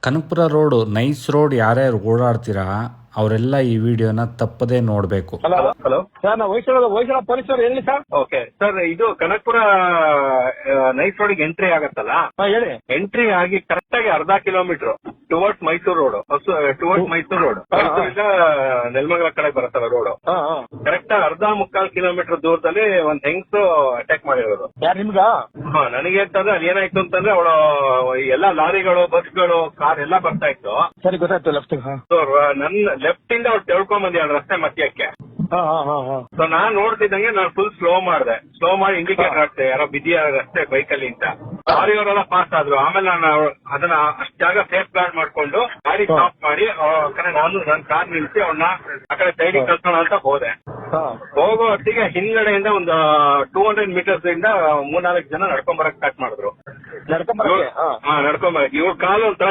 Kanakapura road nice road ಯಾರ್ಯಾರು ಓಡಾಡ್ತೀರಾ ಅವರೆಲ್ಲ ಈ ವಿಡಿಯೋನ ತಪ್ಪದೇ ನೋಡಬೇಕು. ಹಲೋ ಹಲೋ ಸರ್, ನಾವು ಹೊಯ್ಸಳ ಪೊಲೀಸರು ಹೇಳಿ ಸರ್. ಓಕೆ ಸರ್, ಇದು ಕನಕಪುರ ನೈಸ್ ರೋಡ್ ಎಂಟ್ರಿ ಆಗತ್ತಲ್ಲ, ಹೇಳಿ. ಎಂಟ್ರಿ ಆಗಿ ಕರೆಕ್ಟ್ ಆಗಿ ಅರ್ಧ kilometre towards Mysuru road, towards Mysuru road, ಮೈಸೂರಿಂದ ನೆಲಮಂಗಲ ಕಡೆ ಬರುತ್ತಲ್ಲ ರೋಡ್, ಕರೆಕ್ಟ್ ಆಗಿ ಅರ್ಧ ಮುಕ್ಕಾಲ್ ಕಿಲೋಮೀಟರ್ ದೂರದಲ್ಲಿ ಒಂದ್ ಹೆಂಗ್ಸು ಅಟ್ಯಾಕ್ ಮಾಡಿರೋದು. ಯಾರು ನಿಮ್ಗ? ನನಗೆ ಅಂತಂದ್ರೆ ಅದೇನಾಯ್ತು ಅಂತಂದ್ರೆ ಅವಳು ಎಲ್ಲಾ ಲಾರಿಗಳು, ಬಸ್ಗಳು, ಕಾರ್ ಎಲ್ಲ ಬರ್ತಾ ಇತ್ತು. ಸರಿ, ಗೊತ್ತಾಯ್ತು. ಲೆಫ್ಟ್. ಸೊ ನನ್ನ ಲೆಫ್ಟ್ ಇಂದ ಅವ್ರು ತೆಳ್ಕೊಂಡ್ ಬಂದಿದ್ದಾಳೆ ರಸ್ತೆ ಮಧ್ಯಕ್ಕೆ. ಸೊ ನಾನ್ ನೋಡ್ತಿದ್ದಂಗೆ ನಾನು ಫುಲ್ ಸ್ಲೋ ಮಾಡಿ ಇಂಡಿಕೇಟರ್ ಹಾಕ್ತೆ, ಯಾರೋ ಬಿದಿಯ ರಸ್ತೆ ಬೈಕಲ್ಲಿ ಅಂತ. ಲಾರಿಯವರೆಲ್ಲ ಪಾಸ್ ಆದ್ರು. ಆಮೇಲೆ ನಾನು ಅದನ್ನ ಅಷ್ಟ್ ಜಾಗ ಸೇಫ್ ಗಾರ್ಡ್ ಮಾಡ್ಕೊಂಡು ಗಾಡಿ ಸ್ಟಾಪ್ ಮಾಡಿ ನಾನು ನನ್ನ ಕಾರ್ ನಿಲ್ಸಿ ಅವ್ನ ಆ ಕಡೆ ಸೈಡಿಗೆ ಕಳ್ಸೋಣ ಅಂತ ಹೋದೆ. ಹೋಗೋ ಹೊತ್ತಿಗೆ ಹಿಂದ್ಗಡೆಯಿಂದ ಒಂದು 200 ಮೀಟರ್ಸ್ ಇಂದ 3-4 ಜನ ನಡ್ಕೊಂಡ್ ಬರಕ್ ಸ್ಟಾರ್ಟ್ ಮಾಡಿದ್ರು. ನಡ್ಕೊಂಬರಕ್ಕೆ ಇವ್ರ ಕಾಲು ಒಂಥರ